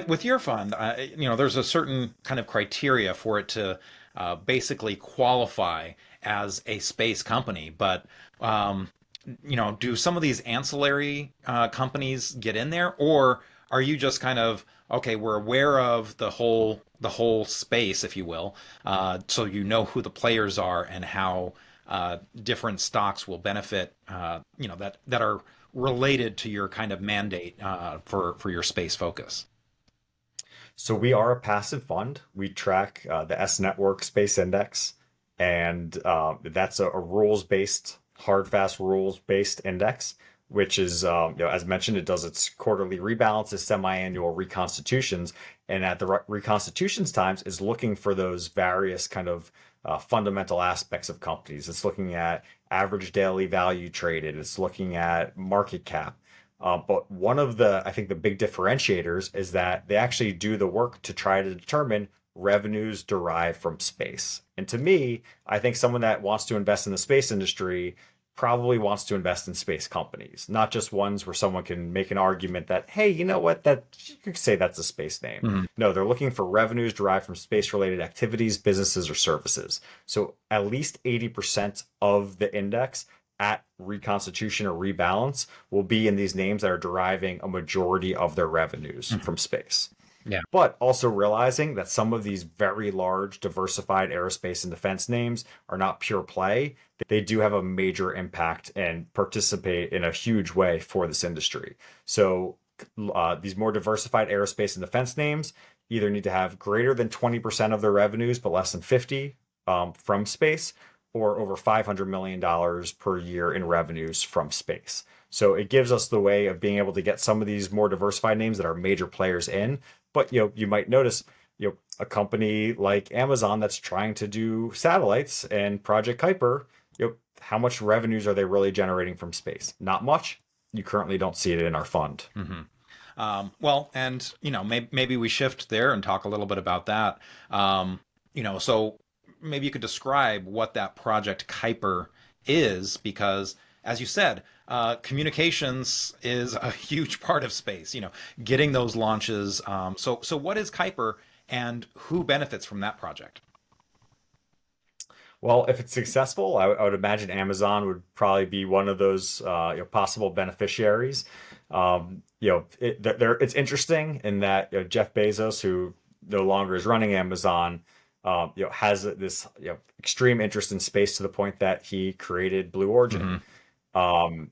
With your fund, there's a certain kind of criteria for it to basically qualify as a space company. But um, do some of these ancillary companies get in there, or are you just kind of okay? We're aware of the whole space, if you will, so you know who the players are and how different stocks will benefit. That are related to your kind of mandate for your space focus. So we are a passive fund. We track the S Network Space Index, and that's a rules-based, hard, fast rules-based index, which is, as mentioned, it does its quarterly rebalances, semi-annual reconstitutions, and at the reconstitutions times is looking for those various kind of fundamental aspects of companies. It's looking at average daily value traded. It's looking at market cap. But one of I think the big differentiators is that they actually do the work to try to determine revenues derived from space. And to me, I think someone that wants to invest in the space industry probably wants to invest in space companies, not just ones where someone can make an argument that, hey, you know what, that you could say that's a space name. Mhm. No, they're looking for revenues derived from space related activities, businesses, or services. So at least 80% of the index at reconstitution or rebalance will be in these names that are deriving a majority of their revenues Mhm. from space. Yeah. But also realizing that some of these very large, diversified aerospace and defense names are not pure play. They do have a major impact and participate in a huge way for this industry. So these more diversified aerospace and defense names either need to have greater than 20% of their revenues, but less than 50 from space, or over $500 million per year in revenues from space. So it gives us the way of being able to get some of these more diversified names that are major players in. But you might notice a company like Amazon that's trying to do satellites and Project Kuiper, how much revenues are they really generating from space? Not much. You currently don't see it in our fund. Hmm. Well, and maybe we shift there and talk a little bit about that. So maybe you could describe what that Project Kuiper is, because as you said, communications is a huge part of space. Getting those launches. So what is Kuiper, and who benefits from that project? Well, if it's successful, I would imagine Amazon would probably be one of those possible beneficiaries. It's interesting in that Jeff Bezos, who no longer is running Amazon, has this extreme interest in space to the point that he created Blue Origin. Hmm.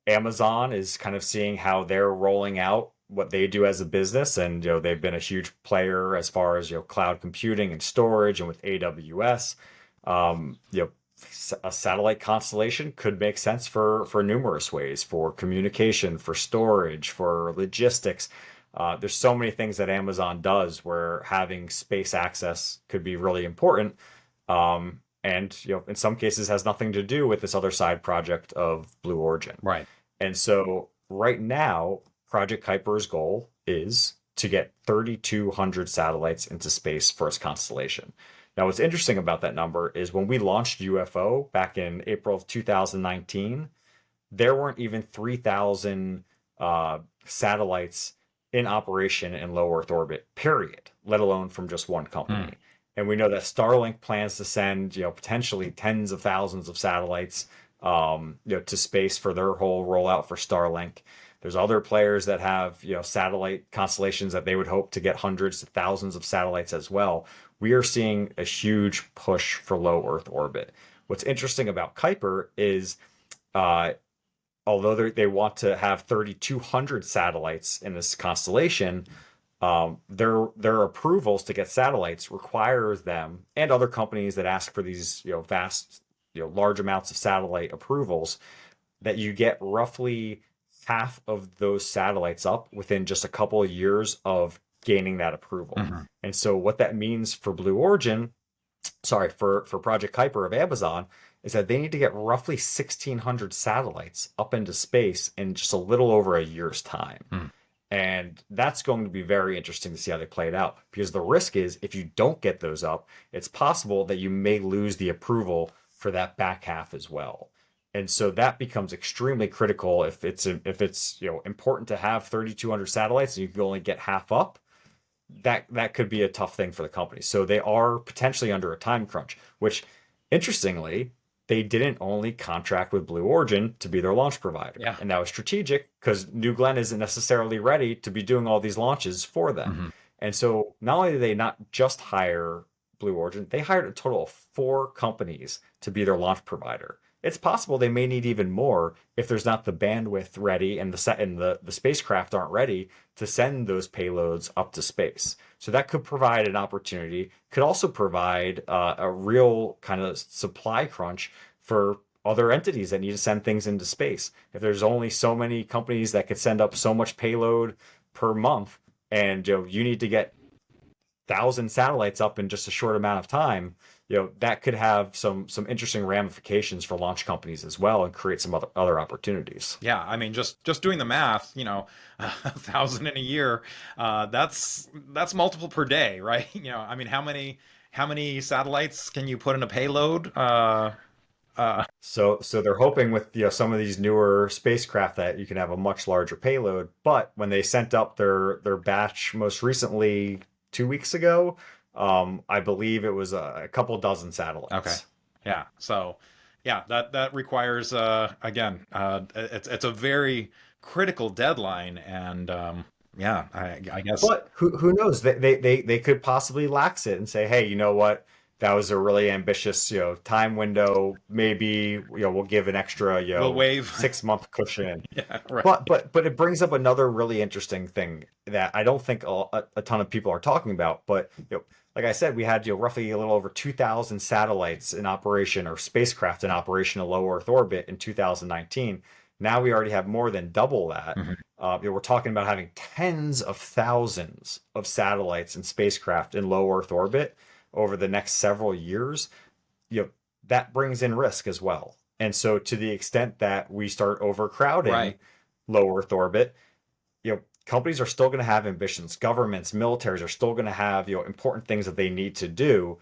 Amazon is kind of seeing how they're rolling out what they do as a business, and they've been a huge player as far as cloud computing and storage, and with AWS, um, you know, a satellite constellation could make sense for numerous ways, for communication, for storage, for logistics. There's so many things that Amazon does where having space access could be really important. And in some cases has nothing to do with this other side project of Blue Origin. Right. And so right now, Project Kuiper's goal is to get 3,200 satellites into space for its constellation. Now, what's interesting about that number is when we launched UFO back in April of 2019, there weren't even 3,000 satellites in operation in low Earth orbit, period, let alone from just one Hmm. company. And we know that Starlink plans to send, potentially tens of thousands of satellites, to space for their whole rollout for Starlink. There's other players that have, satellite constellations that they would hope to get hundreds of thousands of satellites as well. We are seeing a huge push for low Earth orbit. What's interesting about Kuiper is, uh, although they want to have 3,200 satellites in this constellation, their approvals to get satellites requires them and other companies that ask for these vast large amounts of satellite approvals, that you get roughly half of those satellites up within just a couple of years of gaining that approval. Hmm. And so what that means for Blue Origin, sorry, for Project Kuiper of Amazon, is that they need to get roughly 1,600 satellites up into space in just a little over a year's time. Hmm. And that's going to be very interesting to see how they play it out. Because the risk is, if you don't get those up, it's possible that you may lose the approval for that back half as well. And so that becomes extremely critical if it's important to have 3,200 satellites and you can only get half up. that could be a tough thing for the company. So they are potentially under a time crunch, which interestingly, they didn't only contract with Blue Origin to be their launch provider. Yeah. And that was strategic because New Glenn isn't necessarily ready to be doing all these launches for them. Hmm. And so not only did they not just hire Blue Origin, they hired a total of 4 companies to be their launch provider. It's possible they may need even more if there's not the bandwidth ready and the spacecraft aren't ready to send those payloads up to space. So that could provide an opportunity, could also provide a real kind of supply crunch for other entities that need to send things into space. If there's only so many companies that could send up so much payload per month, and you need to get 1,000 satellites up in just a short amount of time, that could have some interesting ramifications for launch companies as well and create some other opportunities. Yeah, I mean, just doing the math, 1,000 in a year, that's multiple per day, right? I mean, how many satellites can you put in a payload? Uh, So they're hoping with some of these newer spacecraft that you can have a much larger payload. But when they sent up their batch most recently 2 weeks ago, I believe it was a couple dozen okay, satellites. yeah. So, yeah, that requires again, it's a very critical deadline, and yeah, I guess. But who knows? They could possibly lax it and say, hey, you know what? That was a really ambitious, time window. Maybe, we'll give an extra, We'll waive. 6 month cushion. Yeah, right. But it brings up another really interesting thing that I don't think a ton of people are talking about. But like I said, we had roughly a little over 2,000 satellites in operation or spacecraft in operation in low Earth orbit in 2019. Now we already have more than double that. Mhm. We're talking about having tens of thousands of satellites and spacecraft in low Earth orbit over the next several years. You know, that brings in risk as well. And so, to the extent that we start overcrowding Right. low Earth orbit, companies are still going to have ambitions. Governments, militaries are still going to have important things that they need to do.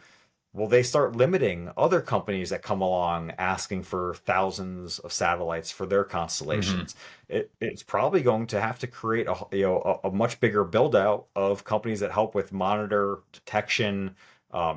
Will they start limiting other companies that come along asking for thousands of satellites for their Hmm. constellations? It's probably going to have to create a much bigger build out of companies that help with monitor, detection,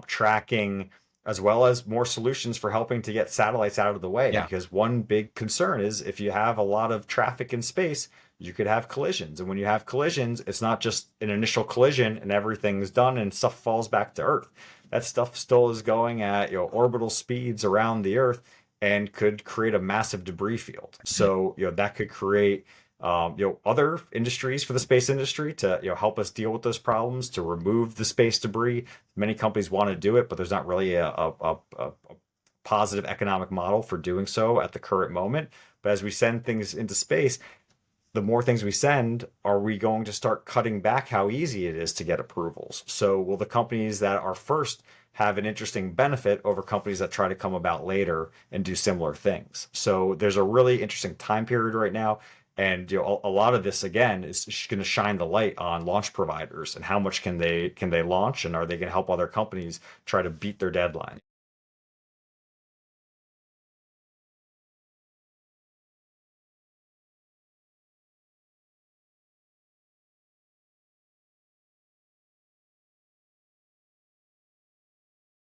tracking, as well as more solutions for helping to get satellites out of the way. Yeah. Because one big concern is if you have a lot of traffic in space, you could have collisions. And when you have collisions, it's not just an initial collision and everything's done and stuff falls back to Earth. That stuff still is going at orbital speeds around the Earth and could create a massive debris field. Mhm. So that could create other industries for the space industry to help us deal with those problems, to remove the space debris. Many companies want to do it, but there's not really a positive economic model for doing so at the current moment. But as we send things into space, the more things we send, are we going to start cutting back how easy it is to get approvals? So will the companies that are first have an interesting benefit over companies that try to come about later and do similar things? So there's a really interesting time period right now. And a lot of this again is going to shine the light on launch providers and how much can they launch, and are they going to help other companies try to beat their deadline?